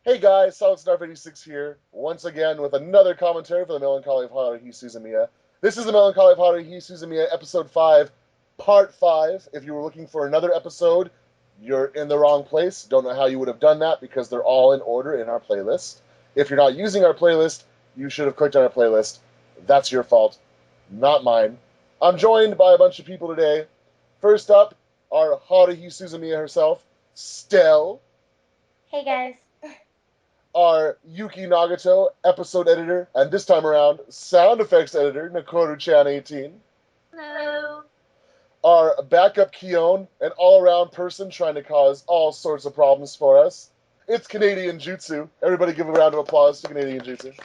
Hey guys, SolidSnarf86 here, once again with another commentary for the Melancholy of Haruhi Suzumiya. This is the Melancholy of Haruhi Suzumiya, Episode 5, Part 5. If you were looking for another episode, you're in the wrong place. Don't know how you would have done that because they're all in order in our playlist. If you're not using our playlist, you should have clicked on our playlist. That's your fault, not mine. I'm joined by a bunch of people today. First up, our Haruhi Suzumiya herself, Stell. Hey guys. Our Yuki Nagato, episode editor, and this time around, sound effects editor, Nakoru-chan18. Hello. Our backup Kion, an all-around person trying to cause all sorts of problems for us. It's Canadian Jutsu. Everybody give a round of applause to Canadian Jutsu.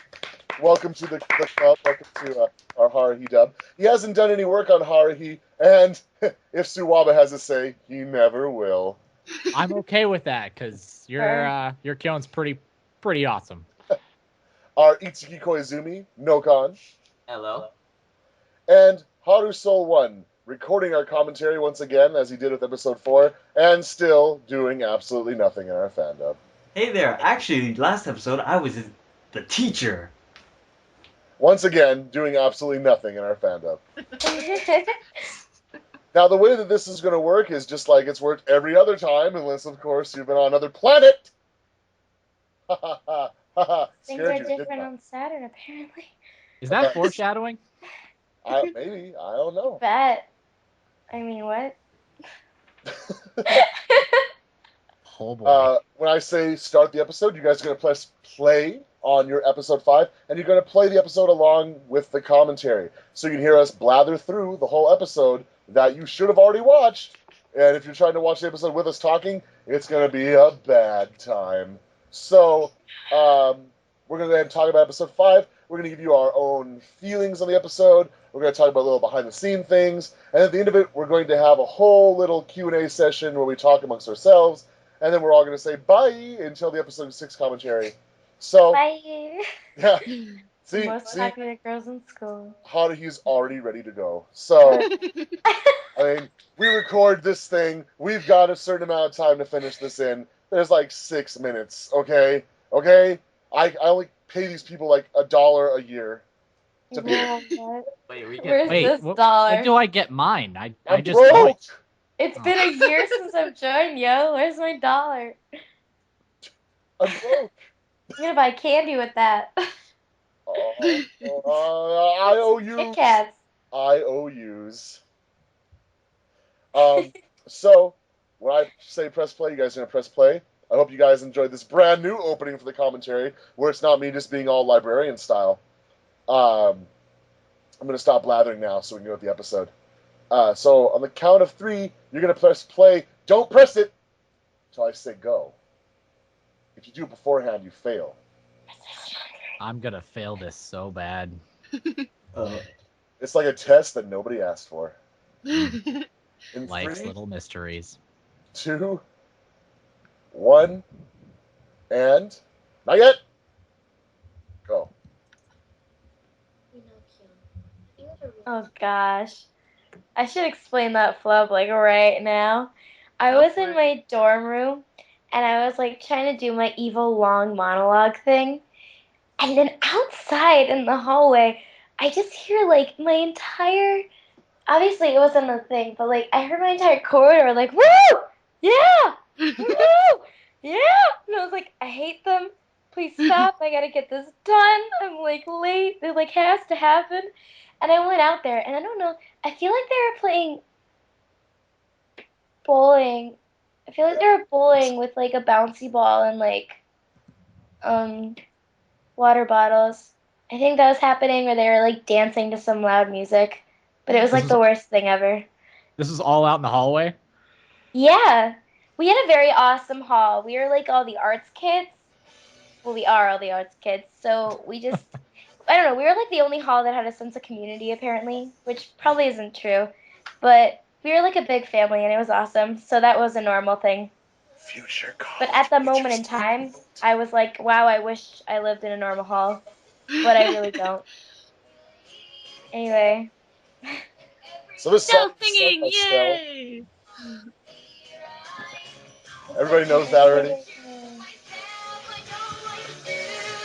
Welcome to the club. Welcome to our Haruhi dub. He hasn't done any work on Haruhi, and if Suwaba has a say, he never will. I'm okay with that because your Kion's pretty awesome. Our Itsuki Koizumi, Nokan. Hello. And Haru Soul 1, recording our commentary once again, as he did with episode 4, and still doing absolutely nothing in our fandom. Hey there. Actually, last episode I was the teacher. Once again, doing absolutely nothing in our fandom. Now, the way that this is going to work is just like it's worked every other time, unless, of course, you've been on another planet. Ha ha ha ha ha. Things are different on Saturn, apparently. Is that foreshadowing? Maybe. I don't know. Bet. I mean, what? Oh boy. When I say start the episode, you guys are going to press play on your episode 5, and you're going to play the episode along with the commentary. So you can hear us blather through the whole episode that you should have already watched. And if you're trying to watch the episode with us talking, it's going to be a bad time. So, we're going to go ahead and talk about episode 5. We're going to give you our own feelings on the episode. We're going to talk about a little behind-the-scene things. And at the end of it, we're going to have a whole little Q&A session where we talk amongst ourselves. And then we're all going to say bye until the episode 6 commentary. So, Bye. yeah. See, Most popular girls in school. Haruhi's already ready to go. So, I mean, we record this thing. We've got a certain amount of time to finish this in. There's like 6 minutes, okay? Okay? I only pay these people like $1 a year to be. Where's this dollar? When do I get mine? I just broke. It's been a year since I've joined, yo. Where's my dollar? I'm broke. I'm gonna buy candy with that. I owe you. Kit Kats. IOUs. So, when I say press play, you guys are going to press play. I hope you guys enjoyed this brand new opening for the commentary, where it's not me just being all librarian style. I'm going to stop blathering now so we can go with the episode. So, on the count of 3, you're going to press play. Don't press it until I say go. If you do it beforehand, you fail. I'm going to fail this so bad. It's like a test that nobody asked for. In Life's 3, little mysteries. 2, 1, and not yet. Go. Oh gosh. I should explain that flub like right now. I was in my dorm room and I was like trying to do my evil long monologue thing. And then outside in the hallway, I just hear like my entire, obviously it wasn't a thing, but like I heard my entire corridor like, woo! Yeah! Woo! Yeah! And I was like, I hate them. Please stop. I gotta get this done. I'm like late. It like has to happen. And I went out there and I don't know, I feel like they were playing bowling. I feel like they were bowling with like a bouncy ball and like water bottles. I think that was happening, or they were like dancing to some loud music. But it was like the worst thing ever. This is all out in the hallway? Yeah. We had a very awesome hall. We were like all the arts kids. Well, we are all the arts kids. So we just, I don't know, we were like the only hall that had a sense of community apparently, which probably isn't true. But we were like a big family and it was awesome. So that was a normal thing. Future college. But at the moment in time, I was like, wow, I wish I lived in a normal hall. But I really don't. Anyway. So this Stell song singing, is sung by yay! Stell. Everybody knows that already.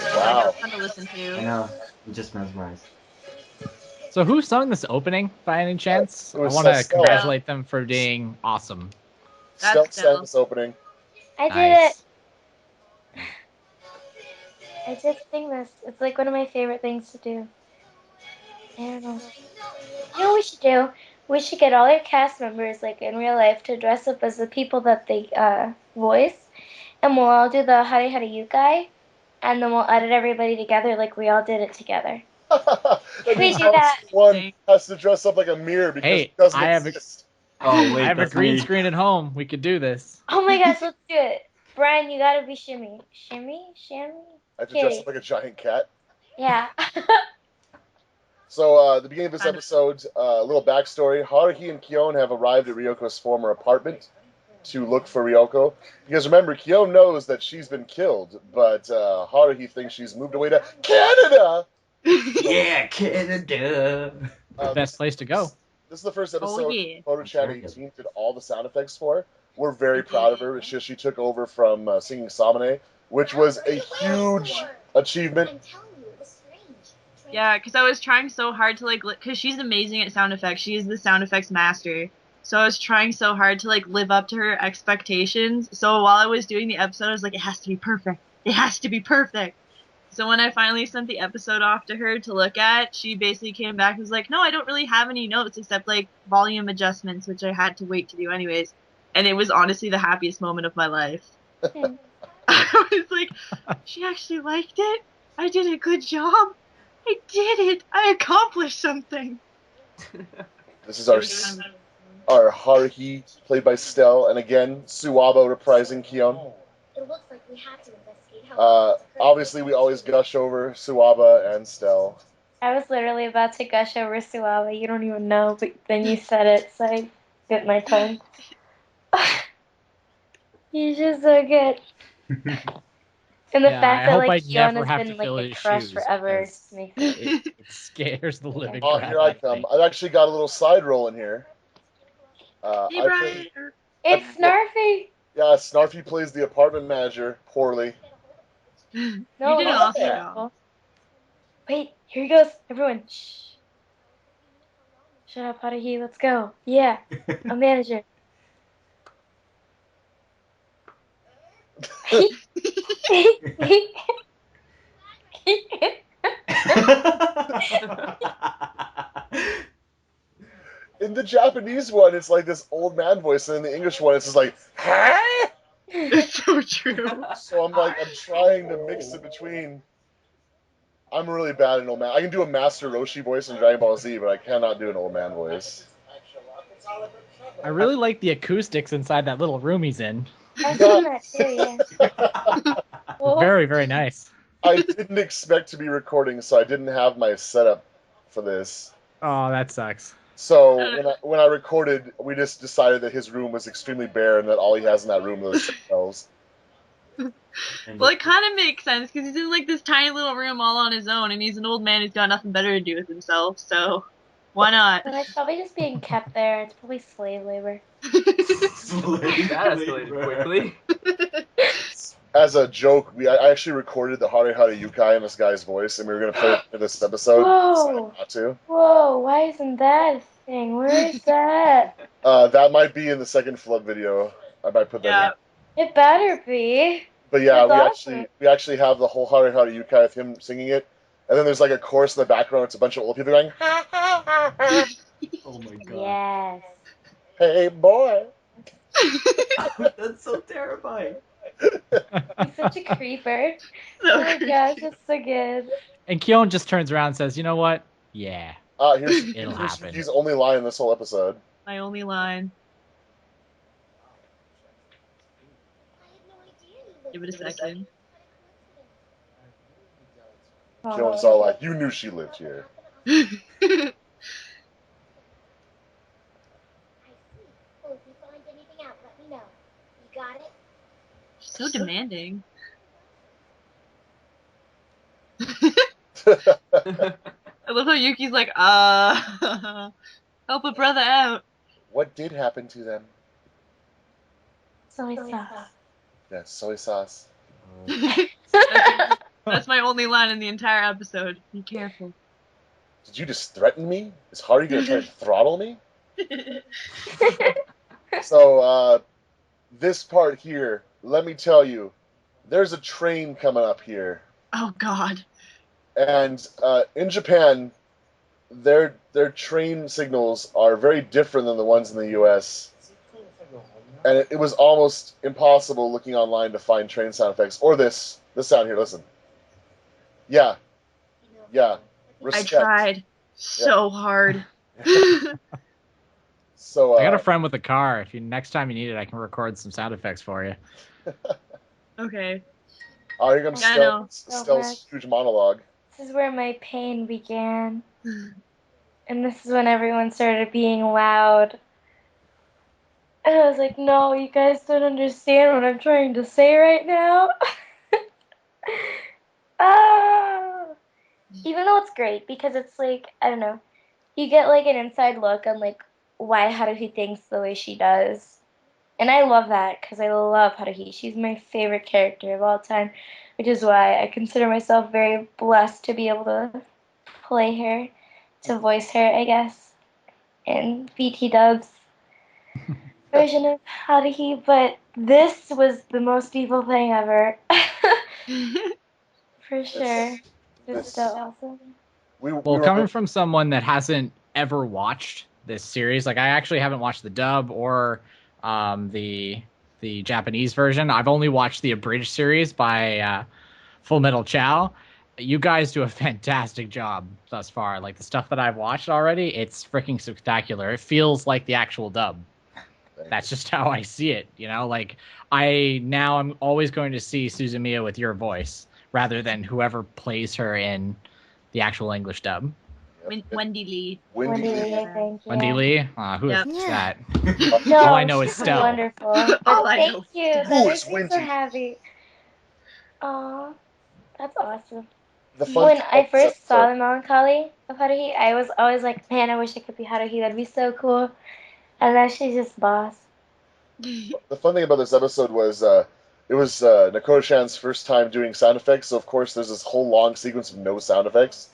Wow. Fun to listen I to. know. I'm just mesmerized. So who sung this opening by any chance? It I was want to Stell. congratulate them for being awesome. Stell That's sang Stell. this opening. I did Nice. it. I did sing this. It's like one of my favorite things to do. I don't know. You know what we should do? We should get all our cast members, like in real life, to dress up as the people that they voice, and we'll all do the Hare Hare Yukai, and then we'll edit everybody together like we all did it together. That We means do that. one has to dress up like a mirror because Hey, it doesn't I have exist. Oh wait, I have a that's green me. screen at home. We could do this. Oh my gosh, let's do it. Brian, you gotta be Shimmy. Shimmy? Shimmy? I have to dress Kitty. up like a giant cat. Yeah. So, at the beginning of this episode, a little backstory. Haruhi and Kyon have arrived at Ryoko's former apartment to look for Ryoko. Because remember, Kyon knows that she's been killed, but Haruhi thinks she's moved away to Canada! Yeah, Canada. Best place to go. This is the first episode yeah. Photo Chat 18 did all the sound effects for. We're very proud of her. It's just she took over from singing Samane, which was a huge achievement. Yeah, because I was trying so hard to like, because she's amazing at sound effects. She is the sound effects master. So I was trying so hard to like live up to her expectations. So while I was doing the episode, I was like, it has to be perfect. It has to be perfect. So when I finally sent the episode off to her to look at, she basically came back and was like, no, I don't really have any notes except like volume adjustments, which I had to wait to do anyways. And it was honestly the happiest moment of my life. I was like, she actually liked it? I did a good job? I did it! I accomplished something! This is our Haruhi, played by Stell, and again, Suwaba reprising Kyon. It looks like we have to investigate how Obviously, we always gush over Suwaba and Stell. I was literally about to gush over Suave. You don't even know, but then you said it, so I bit my tongue. He's just so good. And the Yeah, fact I that hope like I Kion never has have been to like fill a his crush shoes, forever because makes it. it scares the living Oh, crap here I out of come. me. I've actually got a little side roll in here. Hey, Brian! It's Snarfy. Yeah, Snarfy plays the apartment manager poorly. You No, did an that's awesome terrible. job. Wait, here he goes. Everyone, shh. Shut up, Haruhi. Let's go. Yeah, a manager. In the Japanese one, it's like this old man voice, and in the English one, it's just like, huh? It's so true. So I'm trying to mix it between. I'm really bad at old man. I can do a Master Roshi voice in Dragon Ball Z, but I cannot do an old man voice. I really like the acoustics inside that little room he's in. I was doing that too, yeah. Whoa. Very, very nice. I didn't expect to be recording, so I didn't have my setup for this. Oh, that sucks. So when I recorded, we just decided that his room was extremely bare and that all he has in that room are those shelves. Well, it kind of makes sense because he's in like this tiny little room all on his own, and he's an old man who's got nothing better to do with himself. So, why not? But it's probably just being kept there. It's probably slave labor. That escalated quickly. As a joke, I actually recorded the Hare Hare Yukai in this guy's voice, and we were going to play it in this episode. Whoa. Not to. Whoa, why isn't that a thing? Where is that? That might be in the second flood video. I might put that Yeah. in. It better be. But yeah, That's we awesome. actually have the whole Hare Hare Yukai with him singing it, and then there's like a chorus in the background. It's a bunch of old people going, ha ha ha ha. Oh my god. Yes. Hey boy. That's so terrifying. He's such a creeper. Oh my gosh, it's so good. And Kyon just turns around and says, you know what? Yeah. Here's It'll happen. Yuki's only line in this whole episode. My only line. Give it a second. Kyon's all like, you knew she lived here. Well, if you find anything out, let me know. You got it? She's so demanding. I love how Yuki's like, help a brother out. What did happen to them? Soy sauce. Yes, soy sauce. That's my only line in the entire episode. Be careful. Did you just threaten me? Is Haru gonna try to throttle me? So, this part here, let me tell you, there's a train coming up here. Oh, God. And in Japan, their train signals are very different than the ones in the U.S. And it was almost impossible looking online to find train sound effects. Or this sound here, listen. Yeah. I Respect. tried so hard. So I got a friend with a car. If you next time you need it, I can record some sound effects for you. Okay. Oh, here comes Yeah, I know. Stell's huge monologue. This is where my pain began. And this is when everyone started being loud. And I was like, no, you guys don't understand what I'm trying to say right now. Ah! Even though it's great, because it's like, I don't know, you get like an inside look on like why Haruhi thinks the way she does. And I love that, because I love Haruhi. She's my favorite character of all time, which is why I consider myself very blessed to be able to play her, to voice her, I guess, in BTDubs version of Haruhi. But this was the most evil thing ever. For sure. It's so awesome. Well, coming from someone that hasn't ever watched this series, like I actually haven't watched the dub or the Japanese version. I've only watched the abridged series by Full Metal Chow. You guys do a fantastic job thus far. Like the stuff that I've watched already, it's freaking spectacular. It feels like the actual dub. That's just how I see it, you know? Like I'm always going to see Suzumiya with your voice rather than whoever plays her in the actual English dub. Wendy Lee. Wendy Lee, I think. Yeah. Wendy Lee? Who is Yep. that? No, All I know is she's Stell. wonderful. But thank you. That Who makes is me Wendy? so happy. Aw, that's awesome. The fun When thing I about this first saw episode- the Melancholy of Haruhi, I was always like, man, I wish I could be Haruhi. That'd be so cool. And now she's just boss. The fun thing about this episode was it was Nakoto-chan's first time doing sound effects, so of course there's this whole long sequence of no sound effects.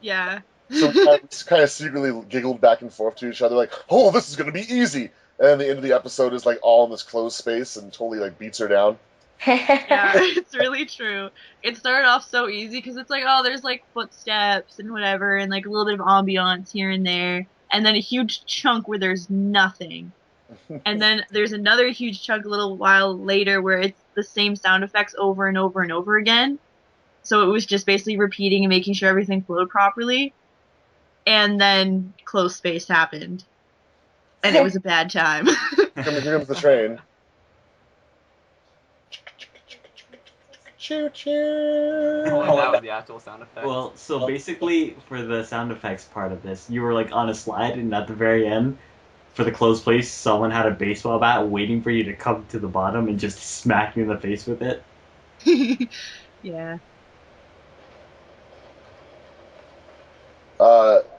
Yeah. So we kind of secretly giggled back and forth to each other, like, "Oh, this is gonna be easy." And then the end of the episode is like all in this closed space and totally like beats her down. Yeah, it's really true. It started off so easy because it's like, oh, there's like footsteps and whatever, and like a little bit of ambiance here and there, and then a huge chunk where there's nothing. And then there's another huge chunk a little while later where it's the same sound effects over and over and over again. So it was just basically repeating and making sure everything flowed properly. And then closed space happened. And it was a bad time. Here comes the train. Choo choo. Oh, that was the actual sound effect. Well, so basically, for the sound effects part of this, you were like on a slide, and at the very end, for the closed place, someone had a baseball bat waiting for you to come to the bottom and just smack you in the face with it. Yeah.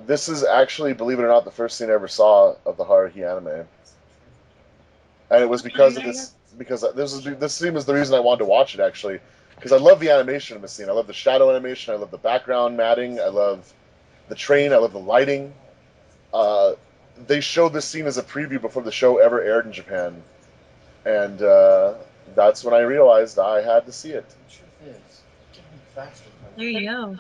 This is actually, believe it or not, the first scene I ever saw of the Haruhi anime, and it was because of this. Because this scene was the reason I wanted to watch it, actually, because I love the animation in the scene. I love the shadow animation. I love the background matting. I love the train. I love the lighting. They showed this scene as a preview before the show ever aired in Japan, and that's when I realized I had to see it. There you go.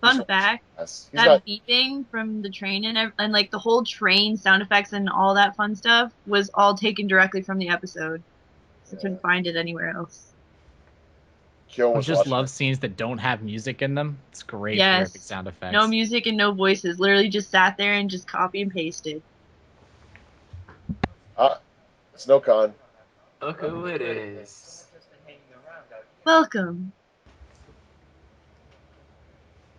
Fun fact, He's that not. beeping from the train and like the whole train sound effects and all that fun stuff was all taken directly from the episode. So I couldn't find it anywhere else. Kyo I was just watching love it. scenes that don't have music in them. It's great Yes. for epic sound effects. No music and no voices. Literally just sat there and just copy and pasted. It's no con. Look who it is. Welcome.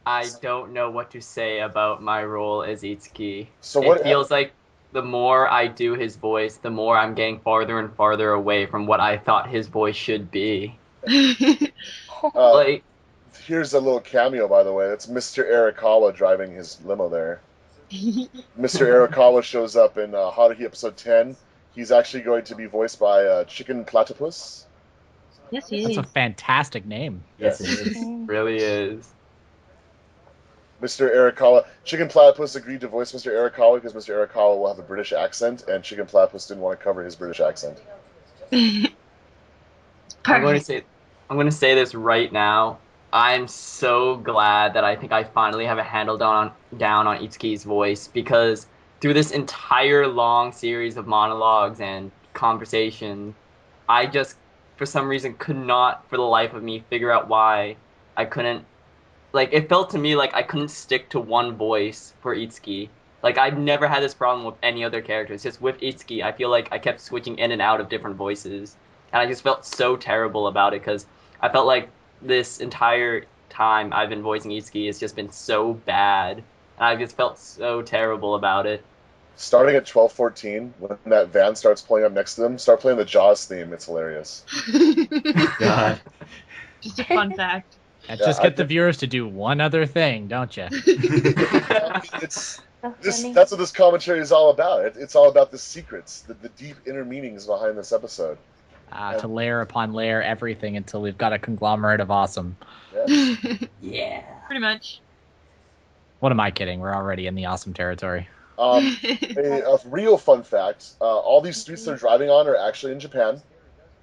I don't know what to say about my role as Itsuki. So It what? feels like the more I do his voice, the more I'm getting farther and farther away from what I thought his voice should be. Like, Here's a little cameo, by the way. It's Mr. Arakawa driving his limo there. Mr. Arakawa shows up in Haruhi episode 10. He's actually going to be voiced by Chicken Platypus. Yes, he That's is. a fantastic name. Yes, it is. Really is. Mr. Arakawa. Chicken Platypus agreed to voice Mr. Arakawa because Mr. Arakawa will have a British accent, and Chicken Platypus didn't want to cover his British accent. I'm going to Perfect. say this right now. I'm so glad that I think I finally have a handle down on Itsuki's voice, because through this entire long series of monologues and conversation, I just for some reason could not for the life of me figure out why I couldn't, like, it felt to me like I couldn't stick to one voice for Itsuki. Like, I've never had this problem with any other characters. Just with Itsuki, I feel like I kept switching in and out of different voices. And I just felt so terrible about it, because I felt like this entire time I've been voicing Itsuki has just been so bad. And I just felt so terrible about it. Starting at 12:14, when that van starts pulling up next to them, start playing the Jaws theme. It's hilarious. God. Just a fun fact. And Yeah, just get the viewers to do one other thing, don't you? It's So this. funny. That's what this commentary is all about. It's all about the secrets, the deep inner meanings behind this episode. To layer upon layer everything until we've got a conglomerate of awesome. Yes. Yeah. Pretty much. What am I kidding? We're already in the awesome territory. A real fun fact: all these streets they're driving on are actually in Japan.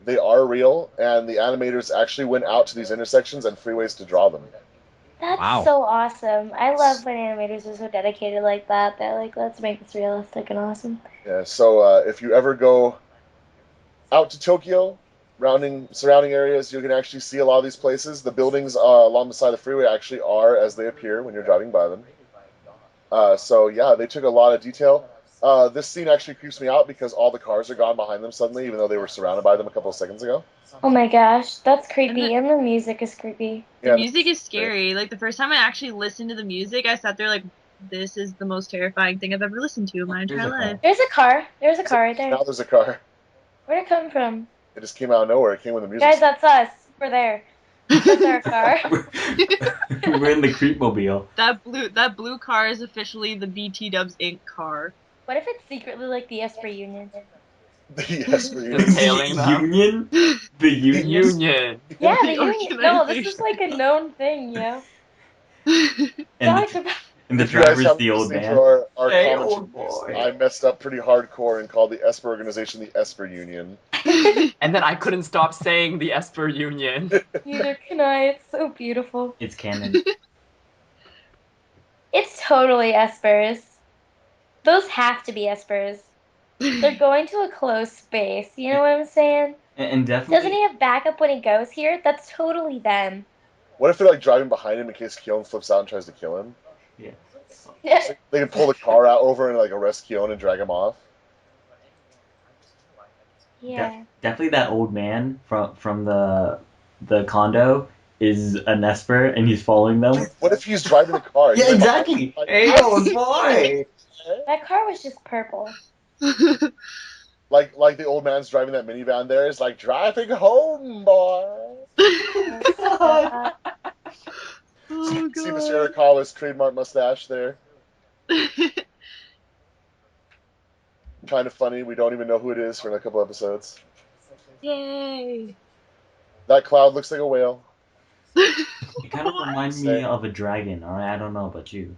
They are real, and the animators actually went out to these intersections and freeways to draw them. That's Wow. so awesome. I love when animators are so dedicated like that. They're like, let's make this realistic and awesome. Yeah. So if you ever go out to Tokyo, surrounding areas, you can actually see a lot of these places. The buildings along the side of the freeway actually are as they appear when you're driving by them. So yeah, they took a lot of detail. This scene actually creeps me out because all the cars are gone behind them suddenly, even though they were surrounded by them a couple of seconds ago. Oh my gosh, that's creepy. And the music is creepy. The Yeah, music is scary. Like, the first time I actually listened to the music, I sat there like, this is the most terrifying thing I've ever listened to in my entire life. There's a car. There's a car right there. Now there's a car. Where'd it come from? It just came out of nowhere. It came when the music. Guys, that's us. We're there. That's our car. We're in the Creepmobile. That blue car is officially the BTDubs Inc. car. What if it's secretly like the Esper Union? Yes, for you. Just hailing them. Union? The Union? Union. Yeah, The the Union. No, this is organization. like a known thing, yeah. And, Talked about. and the If you guys driver's haven't the old listened man. to our Hey, commentaries, old boy. I messed up pretty hardcore and called the Esper organization the Esper Union. And then I couldn't stop saying the Esper Union. Neither can I. It's so beautiful. It's canon. It's totally Espers. Those have to be Espers. They're going to a closed space. You know what I'm saying? And definitely. Doesn't he have backup when he goes here? That's totally them. What if they're like driving behind him in case Keon flips out and tries to kill him? Yeah. Yeah. They can pull the car out over and like arrest Keon and drag him off. Yeah. Definitely that old man from the condo is an Esper and he's following them. What if he's driving the car? Yeah, He's like, exactly. Hey, old boy. That car was just purple. Like the old man's driving that minivan there is like driving home, boy. Uh, Oh, See Mr. Arakawa's trademark mustache there. Kind of funny. We don't even know who it is for a couple episodes. Yay! That cloud looks like a whale. It kind of reminds me of a dragon. I don't know about you.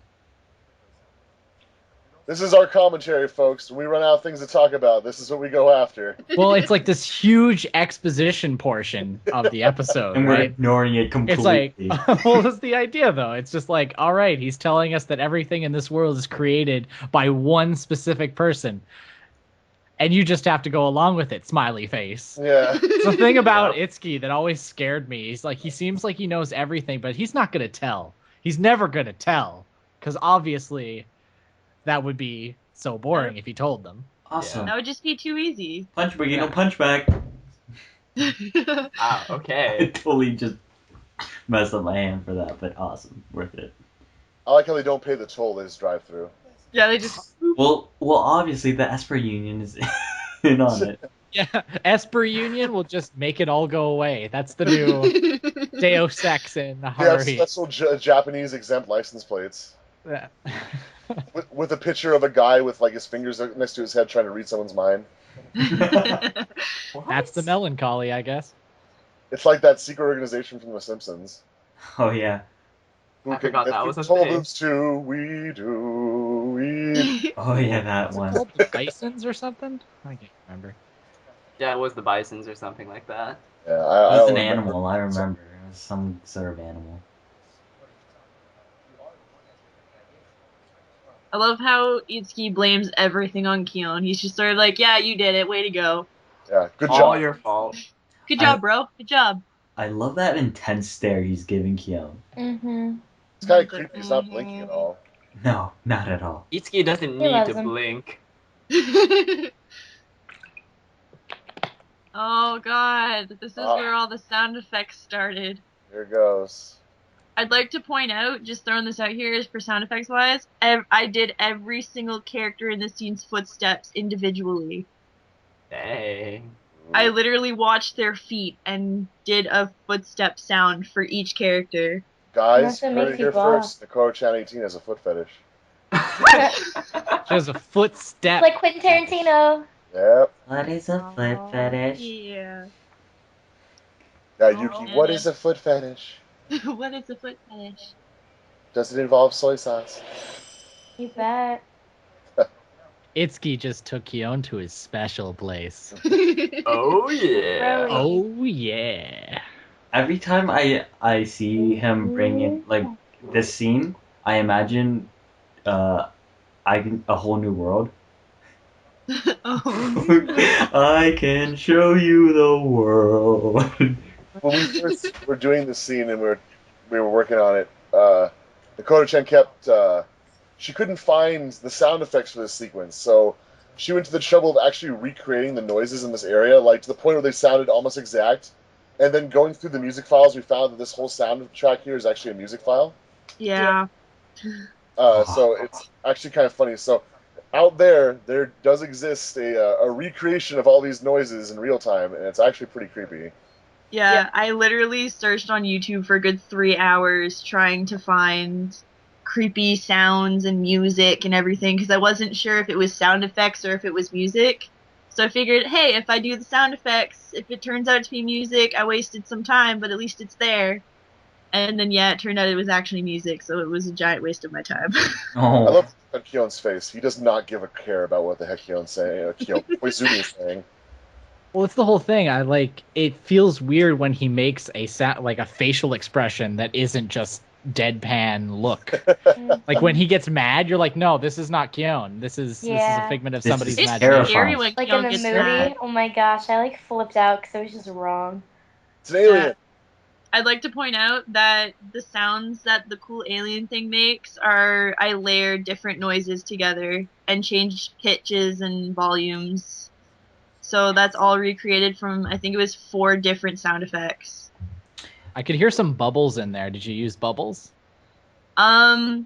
This is our commentary, folks. When we run out of things to talk about, this is what we go after. Well, it's like this huge exposition portion of the episode, And we're right? ignoring it It's completely. like, well, that's the idea, though. It's just like, all right, he's telling us that everything in this world is created by one specific person. And you just have to go along with it, smiley face. Yeah. The thing about Itsuki that always scared me, he's like, he seems like he knows everything, but he's not going to tell. He's never going to tell. Because obviously, that would be so boring if he told them. Awesome. That would just be too easy. Punch back, Yeah. punch back. Wow, I okay. totally just messed up my hand for that, but awesome. Worth it. I like how they don't pay the toll, they just drive through. Yeah, they just. Well, obviously the Esper Union is in on it. Yeah, Esper Union will just make it all go away. That's the new Deus Ex in They have Haruhi. special Japanese exempt license plates. Yeah. With a picture of a guy with like his fingers next to his head trying to read someone's mind. That's the melancholy, I guess. It's like that secret organization from The Simpsons. Oh yeah. Who I forgot can that make was a toll thing. booths too? We do. We. Oh yeah, that Is it one. called the Bisons or something? I can't remember. Yeah, it was the Bisons or something like that. Yeah, It I was don't an remember. animal. I remember. It was some sort of animal. I love how Itsuki blames everything on Kion. He's just sort of like, yeah, you did it. Way to go. Yeah, good All job. your fault. Good job, bro. Good job. I love that intense stare he's giving Kion. Mm-hmm. It's kind of creepy. He's not blinking at all. No, not at all. Itsuki doesn't He need loves to him. blink. Oh god, this is Ah. where all the sound effects started. Here goes. I'd like to point out, just throwing this out here, is for sound effects wise, I did every single character in the scene's footsteps individually. Dang. I literally watched their feet and did a footstep sound for each character. Guys, Unless it you heard makes it here you laugh. first. Dakota-chan 18 has a foot fetish. She has a footstep. Like Quentin Tarantino. Yep. What is a foot fetish? Yeah. Yeah, Yuki, what is a foot fetish? What is a foot fetish? Does it involve soy sauce? You bet. Itsuki just took Kion to his special place. Oh yeah. Really? Oh yeah. Every time I see him bring in like this scene, I imagine a whole new world. Oh. I can show you the world. When we first were doing this scene and we were working on it, Dakota-chan kept she couldn't find the sound effects for this sequence, so she went to the trouble of actually recreating the noises in this area, like to the point where they sounded almost exact. And then going through the music files, we found that this whole soundtrack here is actually a music file. Yeah. So it's actually kind of funny. So out there does exist a recreation of all these noises in real time, and it's actually pretty creepy. Yeah, I literally searched on YouTube for a good 3 hours trying to find creepy sounds and music and everything because I wasn't sure if it was sound effects or if it was music. So I figured, hey, if I do the sound effects, if it turns out to be music, I wasted some time, but at least it's there. And then, yeah, it turned out it was actually music, so it was a giant waste of my time. I Oh, love Kion's face. He does not give a care about what the heck Kion's saying. Koizumi is saying. Well, it's the whole thing. It feels weird when he makes a like a facial expression that isn't just deadpan look. Like when he gets mad, you're like, no, this is not Kion. This is a figment of This somebody's is It's imagination. scary when Like Kion in the gets movie. mad. Oh my gosh, I like flipped out because it was just wrong. It's an alien. I'd like to point out that the sounds that the cool alien thing makes are I layered different noises together and changed pitches and volumes. So that's all recreated from I think it was 4 different sound effects. I could hear some bubbles in there. Did you use bubbles? Bubble.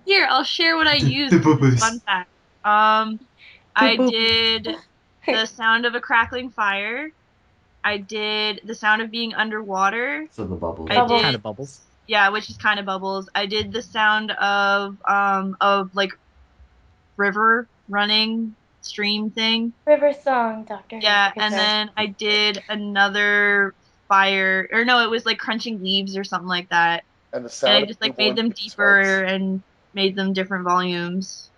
Here, I'll share what I used. The bubbles. Fun fact. I did the sound of a crackling fire. I did the sound of being underwater. so the bubbles. I did. Kind of bubbles. Yeah, which is kind of bubbles. I did the sound of like river running stream thing. River Song, Doctor. Yeah, and then I did another fire, or no, it was like crunching leaves or something like that. And the sound And I of just like newborn made them baby's deeper farts. and made them different volumes.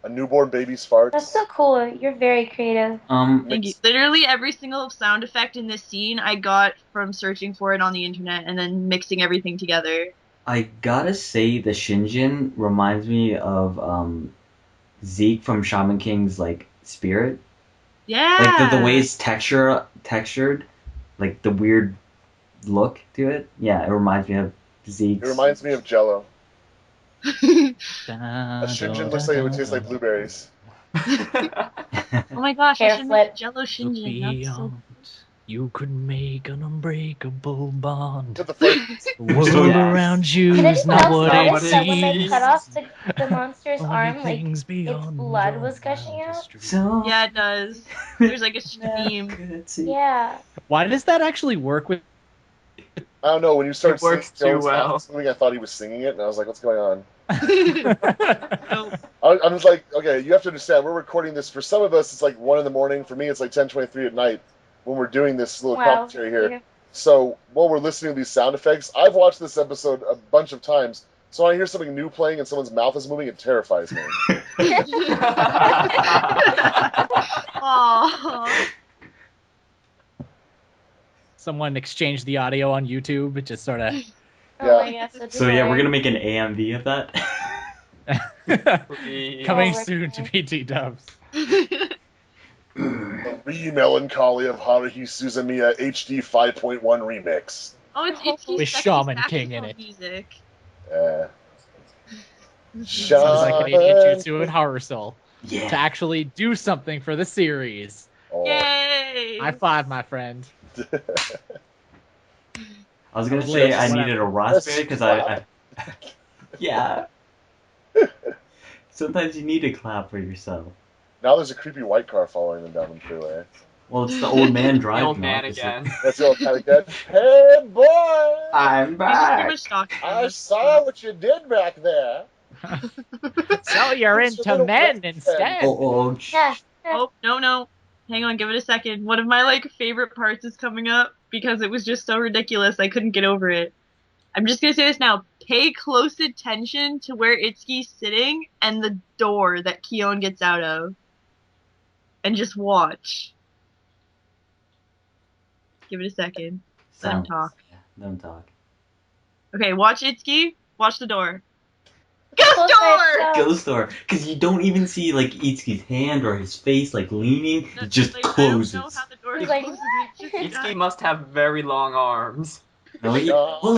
A newborn baby's farts. That's so cool. You're very creative. Thank you. Literally every single sound effect in this scene I got from searching for it on the internet and then mixing everything together. I gotta say the Shinjin reminds me of Zeke from Shaman King's like spirit. Yeah. Like the way it's textured, like the weird look to it. Yeah, it reminds me of Zeke's. It reminds me of Jello. A A Shinjin looks like it would taste like blueberries. Oh my gosh, Hair I should flip. make Jello Shinjin. That's so... You could make an unbreakable bond. To the flavors. The world Yeah. around you Did is anyone not else what notice it that when they seems. cut off the monster's Only arm, like things its beyond blood your was gushing out? wildest dreams. So Yeah, it does. There's like a stream. good to- Yeah. Why does that actually work with? I don't know, when you started It works singing too well. something, I thought he was singing it, and I was like, what's going on? No. I was like, okay, you have to understand, we're recording this. For some of us, it's like 1 in the morning. For me, it's like 10:23 at night. when we're doing this little Wow. commentary here. So while we're listening to these sound effects, I've watched this episode a bunch of times. So when I hear something new playing and someone's mouth is moving, it terrifies me. Aww. Someone exchanged the audio on YouTube. It just sort of. Oh my gosh, that's So yeah, we're annoying. gonna make an AMV of that. Coming Oh, soon to BTDubs. The Melancholy of Haruhi Suzumiya HD 5.1 remix. Oh, it's With sexy Shaman King in saxophone it. Music. Sounds like I need Jutsu and Harusoul to Yeah. actually do something for the series. Oh. Yay! High five, my friend. I was gonna I'm say lit, I whatever. needed a raspberry because I yeah. Sometimes you need to clap for yourself. Now there's a creepy white car following them down the freeway. Well, it's the old man The driving. old man obviously. again. That's the old kind of guy. Hey, boy! I'm He's pretty back. much stalking I them. saw what you did back there. So you're It's a into little men wet instead. Oh, Yeah. Oh, no. Hang on, give it a second. One of my, favorite parts is coming up because it was just so ridiculous I couldn't get over it. I'm just gonna say this now. Pay close attention to where Itsuki's sitting and the door that Kion gets out of. And just watch. Give it a second. Let him talk. Yeah, let him talk. Okay, watch Itsuki. Watch the door. Close Ghost door! myself. Ghost door, because you don't even see Itsuki's hand or his face leaning. It just closes. I don't know how the door He's like- closes. It's just Itsuki must have very long arms. No, Shaman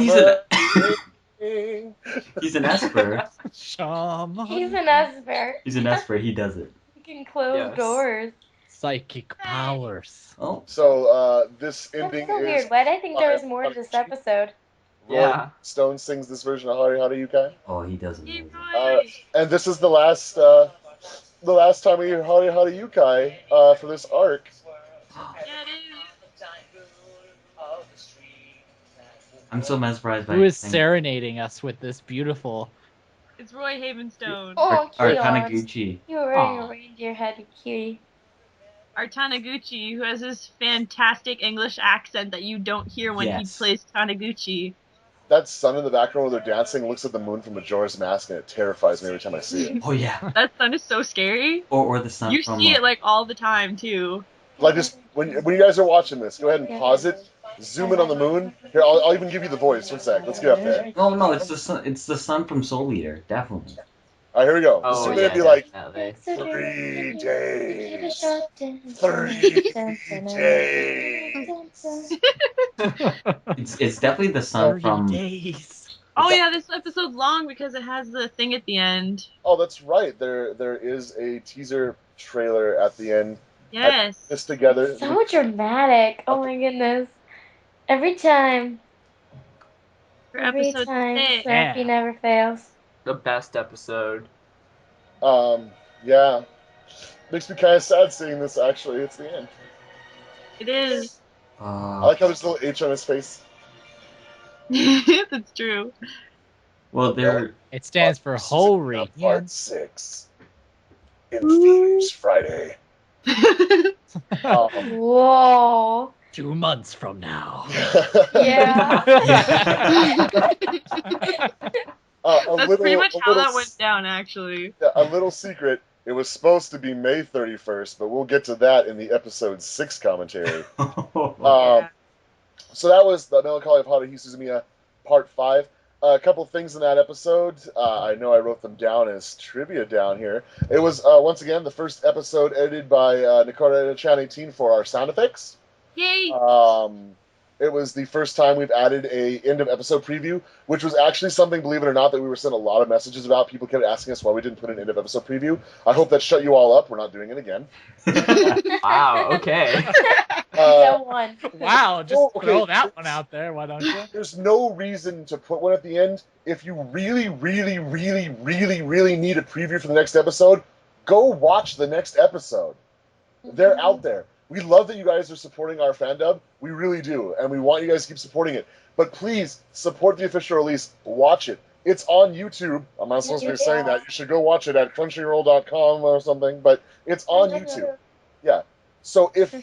he's an Esper. Shaman. He's an Esper. He's an Esper. He does it. He can close Yes. doors. Psychic powers. Oh, So, this That's ending so is... weird. Why did I think there was more to this episode? Roy Yeah. Stone sings this version of Hari Hari Yukai. oh, he does it. Yay, Uh, Roy! and this is the last time we hear Hari Hari Yukai for this arc. Yeah, it is. I'm so mesmerized by Who is everything. serenading us with this beautiful? It's Roy Havenstone. Oh, Or Kion. Tanaguchi. You were wearing Aw. a reindeer head, cutie. Our Tanaguchi, who has this fantastic English accent that you don't hear when Yes. he plays Tanaguchi. That sun in the background where they're dancing looks at the moon from Majora's Mask, and it terrifies me every time I see it. Oh yeah. That sun is so scary. Or the sun You from. see it all the time too. Like, just when you guys are watching this, go ahead and pause it, zoom in on the moon. Here, I'll even give you the voice. One sec. Let's get up there. No, it's the sun. It's the sun from Soul Eater, definitely. All right, here we go. Oh, zoom in yeah, and be like, definitely. 3 days. 3 days. It's definitely the sun from. days. Oh yeah, this episode's long because it has the thing at the end. Oh, that's right. There is a teaser trailer at the end. Yes. This together. So dramatic. Oh my goodness. Every time. For Every episode time. 6. Snappy Yeah. never fails. The best episode. Yeah. Makes me kind of sad seeing this. Actually, it's the end. It is. I like how there's a little H on his face. That's true. Well, they're. It stands for Holy. Part 6. Infuse Friday. Whoa. 2 months from now. Yeah. That's pretty much how that went down, actually. A little secret. It was supposed to be May 31st, but we'll get to that in the episode 6 commentary. Yeah. So that was the Melancholy of Haruhi Suzumiya, Part 5. A couple things in that episode. I know I wrote them down as trivia down here. It was, once again, the first episode edited by Nikora Chan 18 for our sound effects. Yay! It was the first time we've added a end of episode preview, which was actually something, believe it or not, that we were sent a lot of messages about. People kept asking us why we didn't put an end of episode preview. I hope that shut you all up. We're not doing it again. Wow, okay. No one. Wow, just Oh, okay. throw that one out there, why don't you? There's no reason to put one at the end. If you really, really, really, really, really need a preview for the next episode, go watch the next episode. They're out there. We love that you guys are supporting our Fandub. We really do. And we want you guys to keep supporting it. But please, support the official release. Watch it. It's on YouTube. I'm not supposed to be saying that. You should go watch it at crunchyroll.com or something. But it's on YouTube. Yeah. So if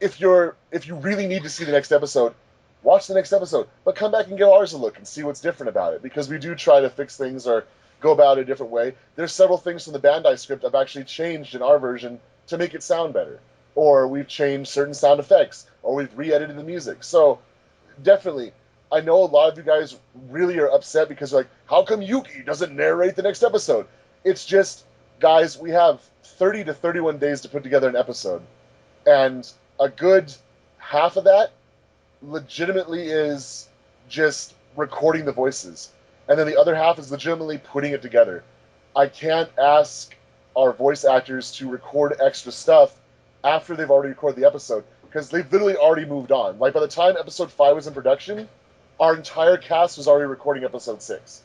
if you really need to see the next episode, watch the next episode, but come back and give ours a look and see what's different about it, because we do try to fix things or go about it a different way. There's several things from the Bandai script I've actually changed in our version to make it sound better, or we've changed certain sound effects, or we've re-edited the music. So definitely, I know a lot of you guys really are upset because like, how come Yuki doesn't narrate the next episode? It's just, guys, we have 30 to 31 days to put together an episode, and a good half of that legitimately is just recording the voices, and then the other half is legitimately putting it together. I can't ask our voice actors to record extra stuff after they've already recorded the episode, because they've literally already moved on. Like, by the time episode 5 was in production, our entire cast was already recording episode 6.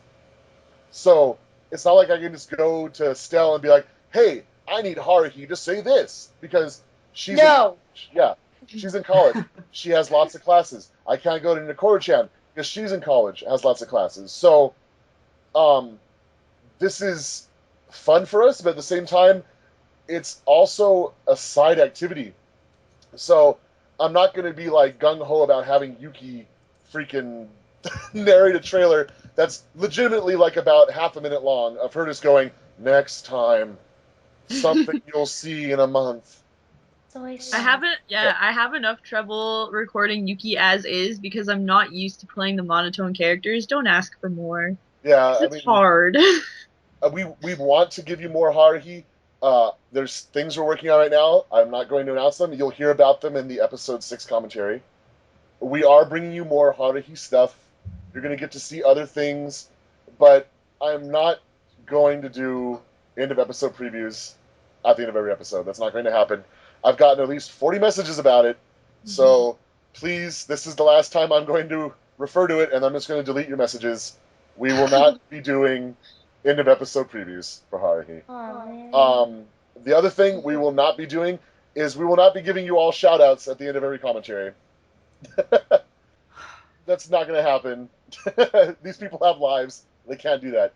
So it's not like I can just go to Stell and be like, hey, I need Haruhi to say this, because she's she's in college. She has lots of classes. I can't go to Nakoro-chan because she's in college, has lots of classes. So this is fun for us, but at the same time, it's also a side activity. So I'm not going to be like gung-ho about having Yuki freaking narrate a trailer that's legitimately like about half a minute long of her just going, next time, something you'll see in a month. I have enough trouble recording Yuki as is because I'm not used to playing the monotone characters. Don't ask for more. Yeah, It's hard. we want to give you more Haruhi. There's things we're working on right now. I'm not going to announce them. You'll hear about them in the episode 6 commentary. We are bringing you more Haruhi stuff. You're going to get to see other things, but I'm not going to do end of episode previews at the end of every episode. That's not going to happen. I've gotten at least 40 messages about it, so please, this is the last time I'm going to refer to it, and I'm just going to delete your messages. We will not be doing end of episode previews for Haruhi. The other thing we will not be doing is we will not be giving you all shout-outs at the end of every commentary. That's not going to happen. These people have lives. They can't do that.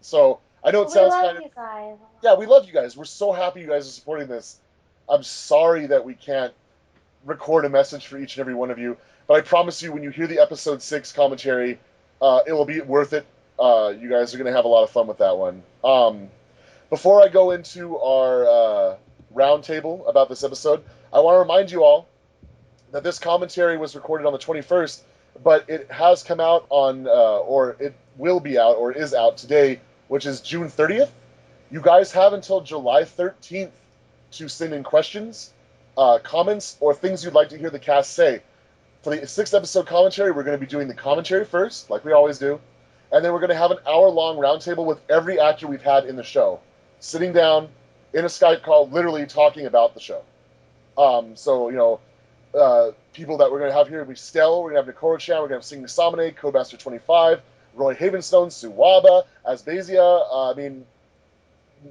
So I know it sounds kind of... you guys. Yeah, we love you guys. We're so happy you guys are supporting this. I'm sorry that we can't record a message for each and every one of you, but I promise you, when you hear the episode 6 commentary, it will be worth it. You guys are going to have a lot of fun with that one. Before I go into our roundtable about this episode, I want to remind you all that this commentary was recorded on the 21st, but it has come out on, or it will be out, or is out today, which is June 30th. You guys have until July 13th to send in questions, comments, or things you'd like to hear the cast say. For the 6th episode commentary, we're going to be doing the commentary first, like we always do, and then we're going to have an hour-long roundtable with every actor we've had in the show, sitting down in a Skype call, literally talking about the show. So, you know, people that we're going to have here will be Stell, we're going to have Nakoro-chan, we're going to have Sing Samane, Codemaster 25, Roy Havenstone, Suwaba, Asbazia,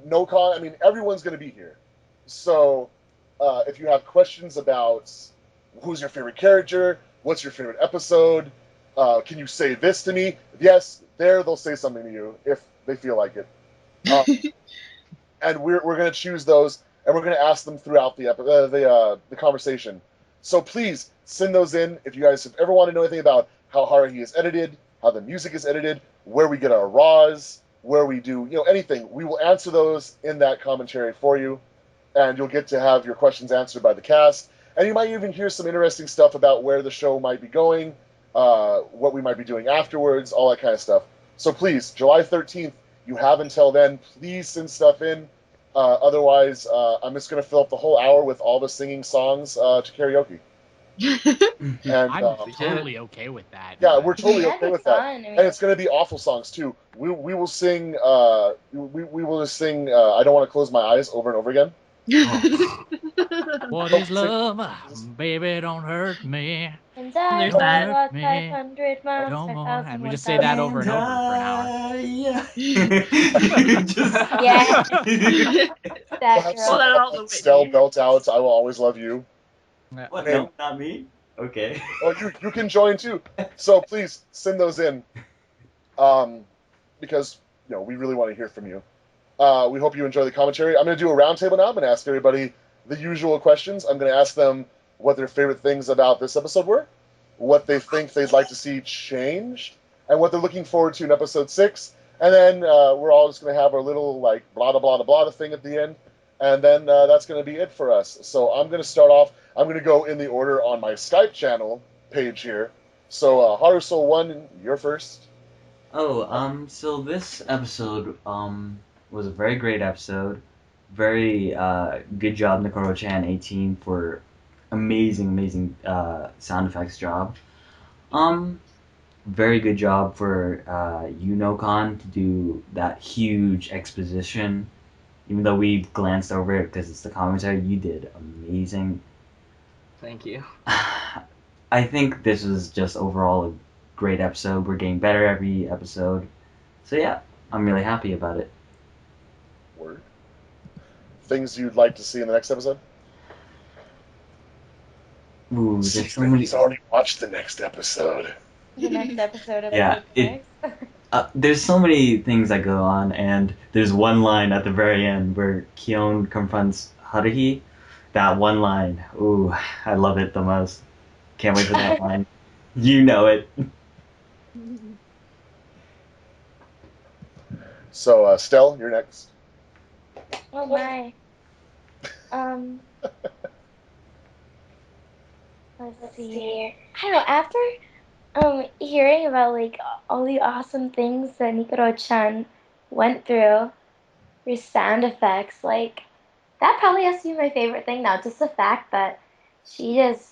Nokon, everyone's going to be here. So, if you have questions about who's your favorite character, what's your favorite episode, can you say this to me? Yes, they'll say something to you if they feel like it. And we're going to choose those, and we're going to ask them throughout the conversation. So please send those in if you guys have ever want to know anything about how Haruhi is edited, how the music is edited, where we get our raws, where we do anything. We will answer those in that commentary for you, and you'll get to have your questions answered by the cast. And you might even hear some interesting stuff about where the show might be going, what we might be doing afterwards, all that kind of stuff. So please, July 13th, you have until then. Please send stuff in. Otherwise, I'm just going to fill up the whole hour with all the singing songs to karaoke. And, I'm totally okay with that. Yeah, we're totally That'd okay be with fun. that. And it's going to be awful songs, too. We will sing, we will just sing I Don't Want to Close My Eyes over and over again. What is love? Baby, don't hurt me. And I There's that. don't walk Me. 500 miles, Don't go 5,000 on. And we just 1,000. say that over and over for an hour. Yeah. That We'll girl. that all the way. Stell belt out, I Will Always Love You. What? No, not me? Okay. Oh, you can join too. So please send those in, because we really want to hear from you. We hope you enjoy the commentary. I'm going to do a roundtable now. I'm going to ask everybody the usual questions. I'm going to ask them what their favorite things about this episode were, what they think they'd like to see changed, and what they're looking forward to in episode 6. And then we're all just going to have our little, like, blah, blah, blah, blah thing at the end. And then that's going to be it for us. So I'm going to start off. I'm going to go in the order on my Skype channel page here. So, HaruSoul1, you're first. So this episode, was a very great episode. Very, good job, Nikoro-chan 18, for amazing, sound effects job. Very good job for, Yuno-kan to do that huge exposition. Even though we glanced over it because it's the commentary, you did amazing. Thank you. I think this is just overall a great episode. We're getting better every episode. So yeah, I'm really happy about it. Word. Things you'd like to see in the next episode? Ooh, there's so many. He's already watched the next episode. The next episode of Yeah, episode 6. There's so many things that go on, and there's one line at the very end where Kion confronts Haruhi. That one line, ooh, I love it the most. Can't wait for that line. You know it. So, Stell, you're next. Oh my. Let's see. I don't know, after hearing about like all the awesome things that Nikoro-chan went through sound effects, like that probably has to be my favorite thing now. Just the fact that she just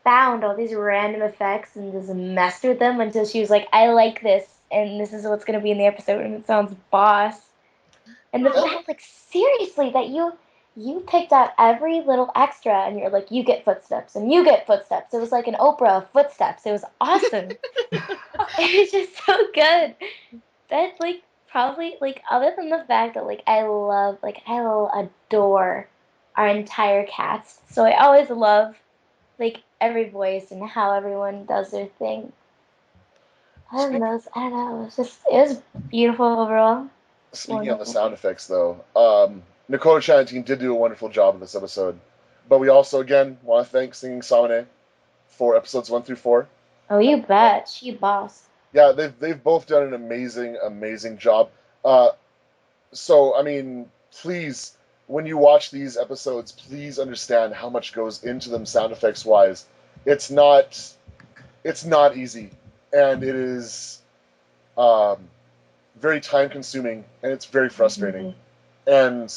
found all these random effects and just messed with them until she was like, I like this, and this is what's gonna be in the episode, and it sounds boss. And the fact, like, seriously, that you picked out every little extra, and you're like, you get footsteps, and you get footsteps. It was like an Oprah of footsteps. It was awesome. It was just so good. That, like, probably, like, other than the fact that, like, I adore our entire cast. So I always love, like, every voice and how everyone does their thing. I don't know, it was beautiful overall. Speaking of the sound effects, though, Nikoro-chan and team did do a wonderful job in this episode. But we also, again, want to thank Singing Samane for episodes 1 through 4. Oh, you bet. She boss. Yeah, they've both done an amazing job. So, I mean, please, when you watch these episodes, please understand how much goes into them sound effects wise. It's not easy, and it is very time consuming, and it's very frustrating. And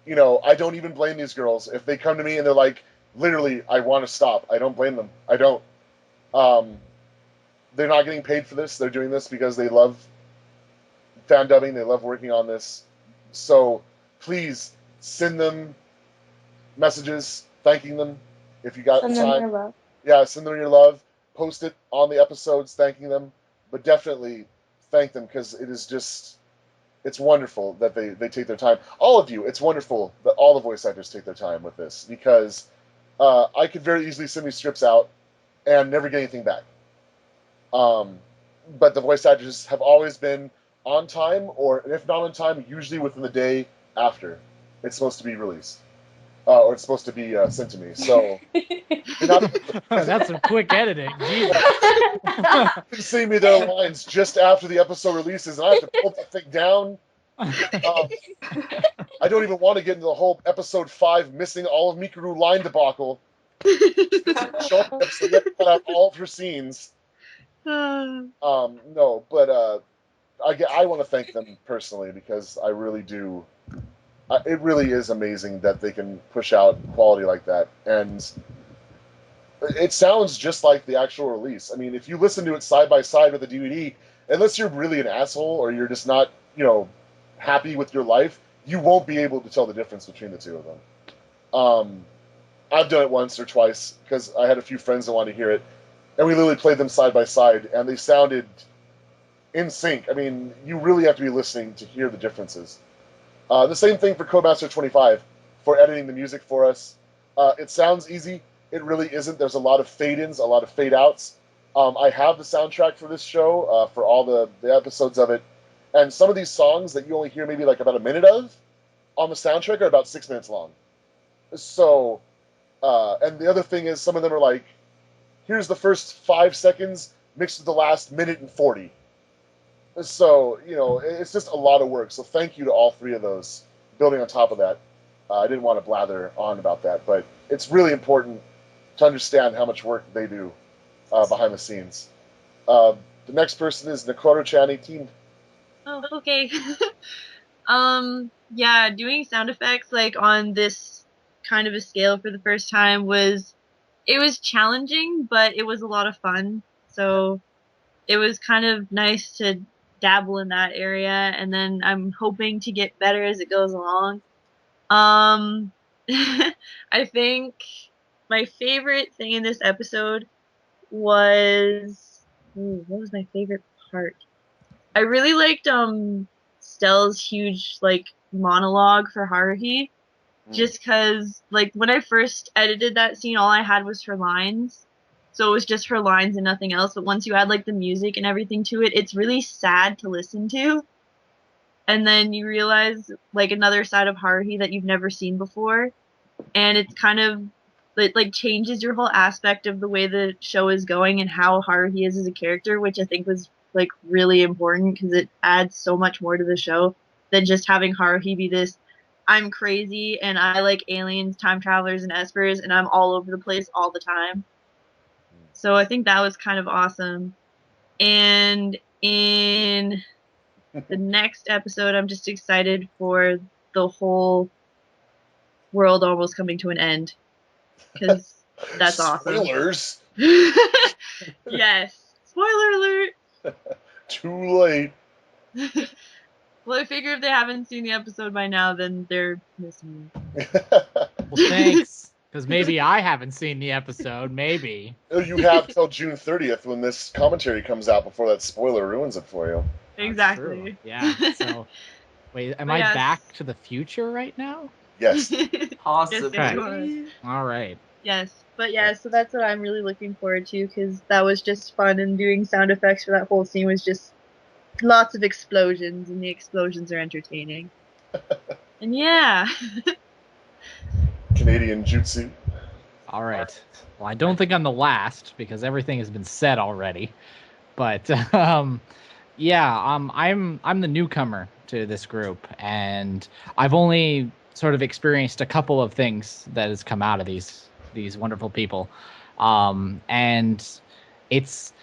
you know, I don't even blame these girls if they come to me and they're like, literally, I want to stop. I don't blame them. I don't. They're not getting paid for this. They're doing this because they love fan dubbing. They love working on this. So please send them messages thanking them if you got Send time. them your love. Yeah, send them your love. Post it on the episodes thanking them. But definitely thank them because it is just, it's wonderful that they take their time. All of you, it's wonderful that all the voice actors take their time with this because I could very easily send these scripts out and never get anything back. But the voice actors have always been on time, or if not on time, usually within the day after it's supposed to be released. Or it's supposed to be sent to me. So That's some quick editing. Jesus. You see me their lines just after the episode releases, and I have to pull that thing down. I don't even want to get into the whole episode 5 missing all of Mikuru line debacle. Show up episode, you have to cut out all of her scenes. No, but I want to thank them personally because I really do. It really is amazing that they can push out quality like that, and it sounds just like the actual release. I mean, if you listen to it side by side with the DVD, unless you're really an asshole or you're just not, happy with your life, you won't be able to tell the difference between the two of them. I've done it once or twice because I had a few friends that wanted to hear it, and we literally played them side by side, and they sounded in sync. I mean, you really have to be listening to hear the differences. The same thing for Codemaster 25 for editing the music for us. It sounds easy. It really isn't. There's a lot of fade-ins, a lot of fade-outs. I have the soundtrack for this show, for all the episodes of it. And some of these songs that you only hear maybe like about a minute of on the soundtrack are about 6 minutes long. So, and the other thing is, some of them are like, here's the first 5 seconds mixed with the last minute and 40. So, it's just a lot of work. So thank you to all 3 of those. Building on top of that, I didn't want to blather on about that, but it's really important to understand how much work they do behind the scenes. The next person is Nakato-chan 18. Oh, okay. Yeah, doing sound effects like on this kind of a scale for the first time was challenging, but it was a lot of fun. So it was kind of nice to dabble in that area, and then I'm hoping to get better as it goes along. I think my favorite thing in this episode was what was my favorite part? I really liked Stell's huge like monologue for Haruhi, just because like when I first edited that scene, all I had was her lines, so it was just her lines and nothing else. But once you add like the music and everything to it, it's really sad to listen to, and then you realize like another side of Haruhi that you've never seen before, and it's kind of it like changes your whole aspect of the way the show is going and how Haruhi is as a character, which I think was like really important because it adds so much more to the show than just having Haruhi be this I'm crazy and I like aliens, time travelers, and espers, and I'm all over the place all the time. So I think that was kind of awesome. And in the next episode, I'm just excited for the whole world almost coming to an end because that's awesome. Spoilers. Yes. Spoiler alert. Too late. Well, I figure if they haven't seen the episode by now, then they're missing me. Well, thanks. Because maybe I haven't seen the episode. Maybe. You have till June 30th when this commentary comes out before that spoiler ruins it for you. Exactly. Yeah. So, wait, am I back to the future right now? Yes. Possibly. Yes, all right. Yes. But yeah, so that's what I'm really looking forward to because that was just fun, and doing sound effects for that whole scene was just lots of explosions, and the explosions are entertaining. And yeah. Canadian jutsu. All right. Well, I don't think I'm the last because everything has been said already. But yeah, I'm the newcomer to this group, and I've only sort of experienced a couple of things that has come out of these wonderful people, and it's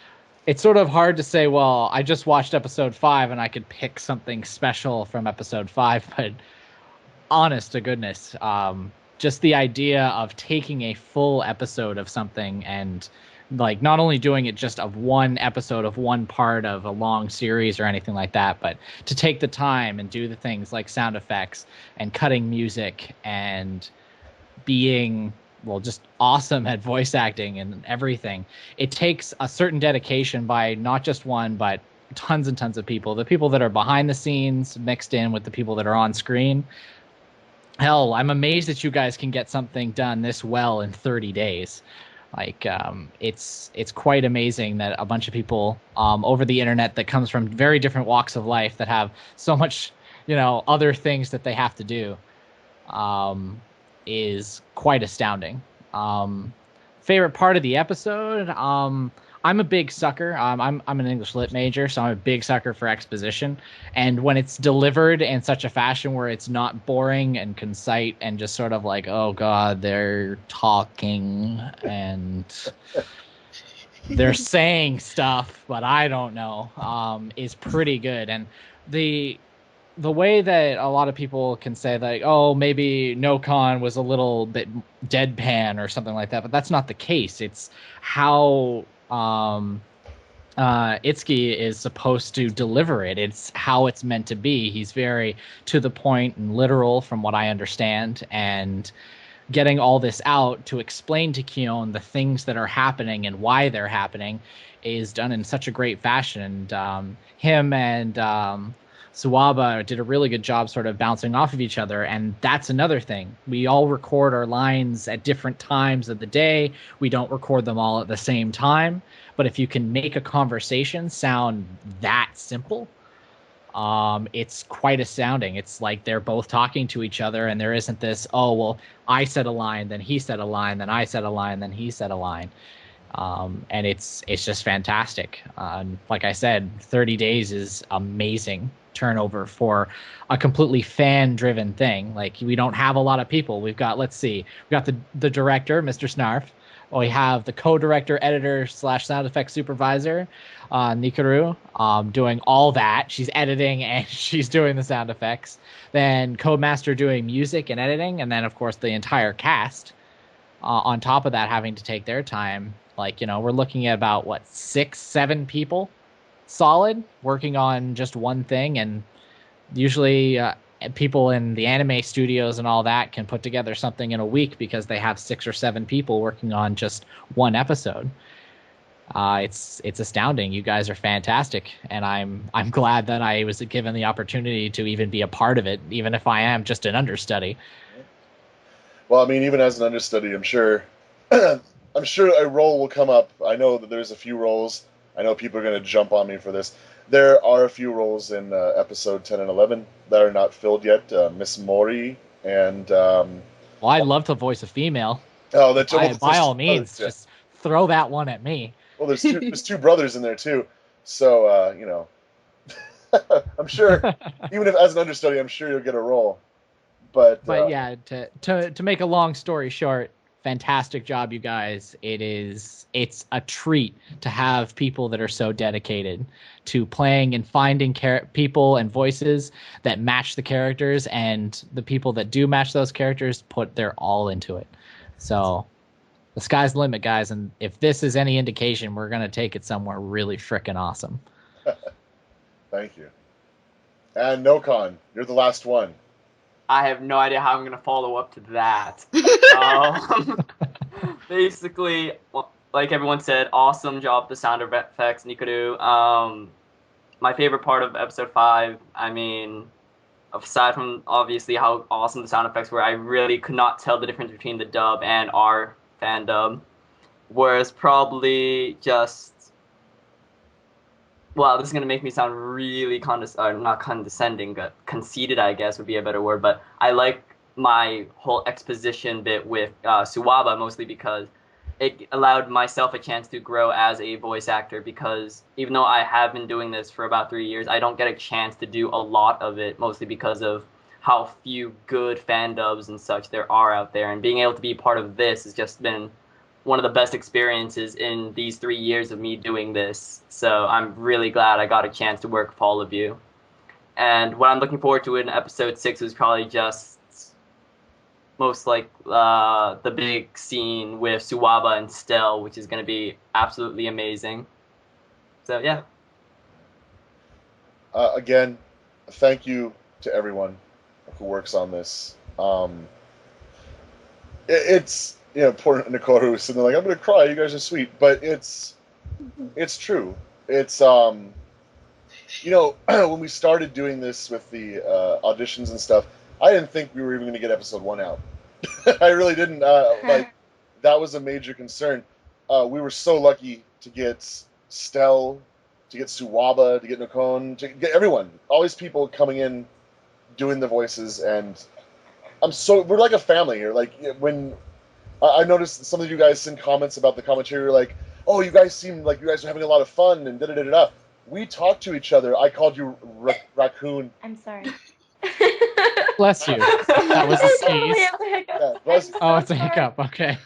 sort of hard to say, well, I just watched episode 5 and I could pick something special from episode 5, but honest to goodness, just the idea of taking a full episode of something and like not only doing it just of one episode of one part of a long series or anything like that, but to take the time and do the things like sound effects and cutting music and being just awesome at voice acting and everything. It takes a certain dedication by not just one, but tons and tons of people. The people that are behind the scenes mixed in with the people that are on screen. Hell, I'm amazed that you guys can get something done this well in 30 days. Like, it's quite amazing that a bunch of people over the internet that comes from very different walks of life that have so much, other things that they have to do. Is quite astounding. Favorite part of the episode? I'm a big sucker. I'm an English lit major, so I'm a big sucker for exposition. And when it's delivered in such a fashion where it's not boring and concise and just sort of like, oh god, they're talking and they're saying stuff, but I don't know, is pretty good. And the way that a lot of people can say like, oh, maybe Nokon was a little bit deadpan or something like that, but that's not the case. It's how Itsuki is supposed to deliver it. It's how it's meant to be. He's very to the point and literal from what I understand, and getting all this out to explain to Kion the things that are happening and why they're happening is done in such a great fashion. And him and Suwaba did a really good job sort of bouncing off of each other, and that's another thing. We all record our lines at different times of the day. We don't record them all at the same time, but if you can make a conversation sound that simple, it's quite astounding. It's like they're both talking to each other, and there isn't this, oh, well, I said a line, then he said a line, then I said a line, then he said a line. And it's just fantastic. Like I said, 30 days is amazing turnover for a completely fan-driven thing. Like, we don't have a lot of people. We've got, let's see, we've got the director, Mr. Snarf. We have the co-director, editor / sound effects supervisor, Nikaru, doing all that. She's editing and she's doing the sound effects. Then Codemaster doing music and editing, and then of course the entire cast. On top of that, having to take their time. Like, we're looking at about 6, 7 people solid working on just one thing, and usually people in the anime studios and all that can put together something in a week because they have 6 or 7 people working on just one episode. It's astounding. You guys are fantastic, and I'm glad that I was given the opportunity to even be a part of it, even if I am just an understudy. Well, I mean, even as an understudy, I'm sure I'm sure a role will come up. I know that there's a few roles. I know people are going to jump on me for this. There are a few roles in episode 10 and 11 that are not filled yet. Miss Mori and... well, I'd love to voice a female. Oh, that's by all means, just throw that one at me. Well, there's two brothers in there, too. So, I'm sure, even if as an understudy, I'm sure you'll get a role. But yeah, to make a long story short, fantastic job, you guys. It's a treat to have people that are so dedicated to playing and finding people and voices that match the characters, and the people that do match those characters put their all into it. So the sky's the limit, guys, and if this is any indication, we're going to take it somewhere really frickin' awesome. Thank you. And Nokon, you're the last one. I have no idea how I'm going to follow up to that. Basically, like everyone said, awesome job, the sound effects, Nikaru. My favorite part of episode 5, I mean, aside from obviously how awesome the sound effects were, I really could not tell the difference between the dub and our fan dub. Whereas probably just... Well, this is going to make me sound really not condescending, but conceited, I guess, would be a better word. But I like my whole exposition bit with Suwaba, mostly because it allowed myself a chance to grow as a voice actor, because even though I have been doing this for about 3 years, I don't get a chance to do a lot of it, mostly because of how few good fan dubs and such there are out there. And being able to be part of this has just been one of the best experiences in these 3 years of me doing this. So I'm really glad I got a chance to work with all of you. And what I'm looking forward to in episode 6 is probably just most like the big scene with Suwaba and Stell, which is going to be absolutely amazing. So yeah. Again, thank you to everyone who works on this. It's... poor Nikoru was sitting there like, I'm going to cry, you guys are sweet. But it's true. It's, when we started doing this with the auditions and stuff, I didn't think we were even going to get episode 1 out. I really didn't. That was a major concern. We were so lucky to get Stell, to get Suwaba, to get Nokon, to get everyone. All these people coming in, doing the voices, and we're like a family here. Like, when... I noticed some of you guys send comments about the commentary, like, oh, you guys seem like you guys are having a lot of fun, and da-da-da-da-da. We talk to each other. I called you raccoon. I'm sorry. Bless you. That was a sneeze. Yeah, bless you. Oh, it's a hiccup. Okay.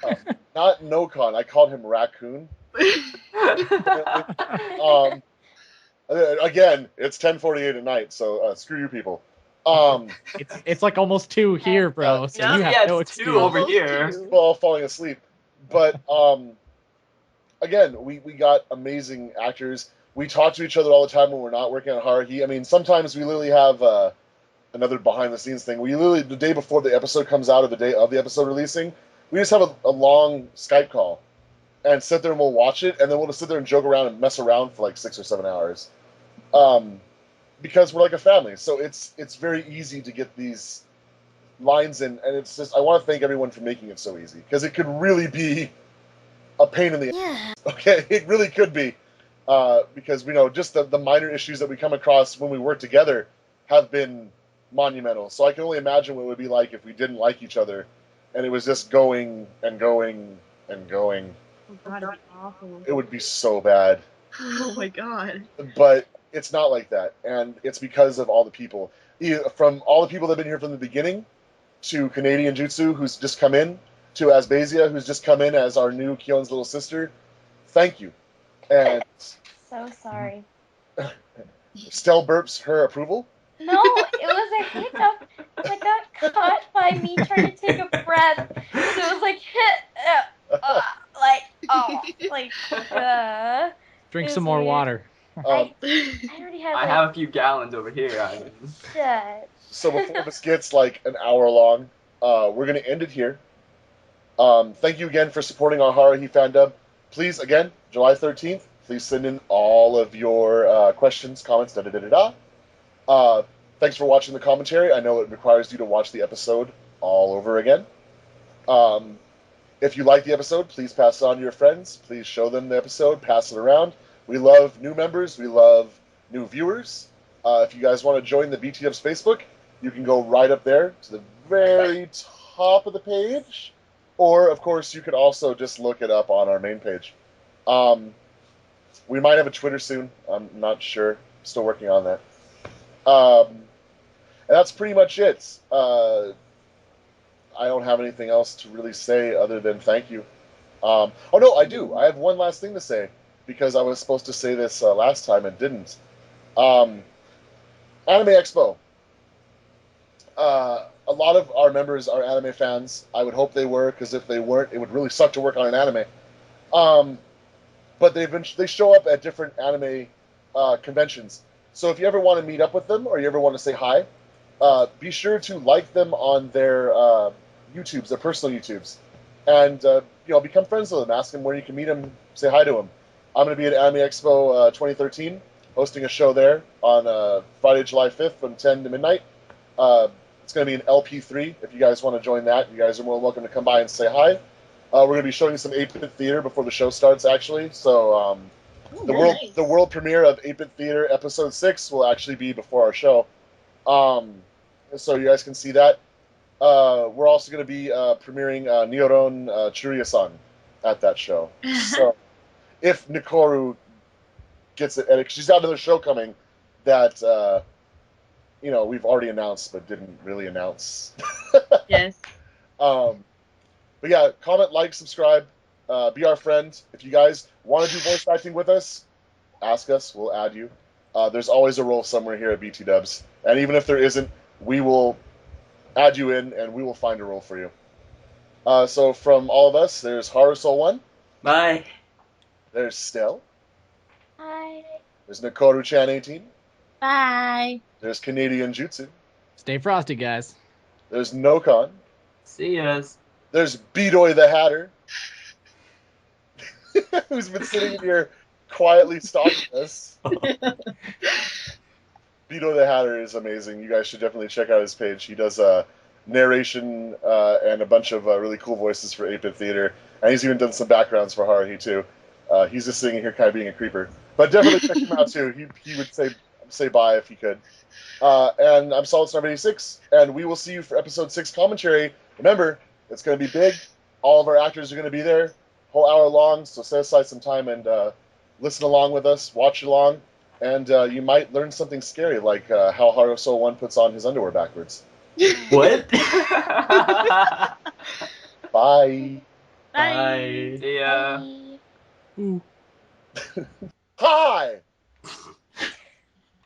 Not Nokon. I called him raccoon. Again, it's 10:48 at night, so screw you people. It's like almost 2 here, bro. So you have no it's excuse. 2 over here. We're all falling asleep. But again, we got amazing actors. We talk to each other all the time when we're not working on Haruhi. I mean, sometimes we literally have another behind-the-scenes thing. We literally, the day before the episode comes out, or the day of the episode releasing, we just have a long Skype call and sit there and we'll watch it, and then we'll just sit there and joke around and mess around for like 6 or 7 hours. Because we're like a family, so it's very easy to get these lines in, and it's just, I want to thank everyone for making it so easy, because it could really be a pain in the ass. Okay, it really could be. because we know just the minor issues that we come across when we work together have been monumental. So I can only imagine what it would be like if we didn't like each other, and it was just going and going and going. Oh god, it'd be awful. It would be so bad. Oh my god. But it's not like that, and it's because of all the people. From all the people that have been here from the beginning, to Canadian Jutsu, who's just come in, to Asbasia, who's just come in as our new Kion's little sister. Thank you. And So sorry. Stell burps her approval. No, it was a hiccup. I got caught by me trying to take a breath. So it was like, Drink It some was more weird. water. I already had I like, have a few gallons over here. shit. So before this gets like an hour long, we're going to end it here. Thank you again for supporting our Haruhi Fandub. Please, again, July 13th, please send in all of your questions, comments, da-da-da-da-da. Thanks for watching the commentary. I know it requires you to watch the episode all over again. If you like the episode, please pass it on to your friends. Please show them the episode. Pass it around. We love new members. We love new viewers. If you guys want to join the BTDubs Facebook, you can go right up there to the very top of the page. Or, of course, you could also just look it up on our main page. We might have a Twitter soon. I'm not sure. Still working on that. And that's pretty much it. I don't have anything else to really say other than thank you. Oh, no, I do. I have one last thing to say, because I was supposed to say this last time and didn't. Anime Expo. A lot of our members are anime fans. I would hope they were, because if they weren't, it would really suck to work on an anime. But they show up at different anime conventions. So if you ever want to meet up with them, or you ever want to say hi, be sure to like them on their YouTubes, their personal YouTubes, and become friends with them. Ask them where you can meet them. Say hi to them. I'm going to be at Anime Expo 2013, hosting a show there on Friday, July 5th from 10 to midnight. It's going to be an LP3. If you guys want to join that, you guys are more than welcome to come by and say hi. We're going to be showing some 8-Bit Theater before the show starts, actually. So the world premiere of 8-Bit Theater Episode 6 will actually be before our show. So you guys can see that. We're also going to be premiering Nioron Churia-san at that show. So if Nikoru gets it, and she's got another show coming that we've already announced but didn't really announce. Yes. But yeah, comment, like, subscribe, be our friend. If you guys want to do voice acting with us, ask us. We'll add you. There's always a role somewhere here at BTDubs, and even if there isn't, we will add you in, and we will find a role for you. So from all of us, there's HaruSoul1. Bye. There's Stell. Hi. There's Nikoru-chan18. Bye. There's Canadian Jutsu. Stay frosty, guys. There's Nokon. See yas. There's B-Doy the Hatter, who's been sitting here quietly stalking us. B-Doy the Hatter is amazing. You guys should definitely check out his page. He does narration and a bunch of really cool voices for 8-Bit Theater, and he's even done some backgrounds for Haruhi too. He's just sitting here kind of being a creeper. But definitely check him out too. He would say bye if he could. And I'm StellTsirlis, and we will see you for episode 6 commentary. Remember, it's going to be big. All of our actors are going to be there, whole hour long, so set aside some time and listen along with us, watch along, and you might learn something scary, like how HaruSoul1 puts on his underwear backwards. What? Bye. Bye. See ya. Bye. Hi!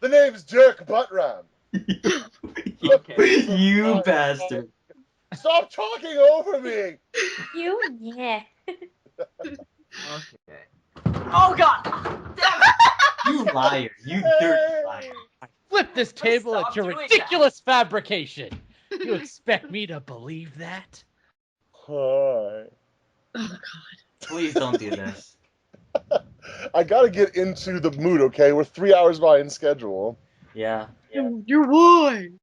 The name's Dirk Buttram. Okay. You bastard. Stop talking over me! Yeah. Okay. Oh god! You liar. You dirty liar. Flip this table Stop at your doing ridiculous fabrication. You expect me to believe that? Hi. Oh god. Please don't do this. I gotta get into the mood, okay? We're 3 hours behind schedule. Yeah. You're one.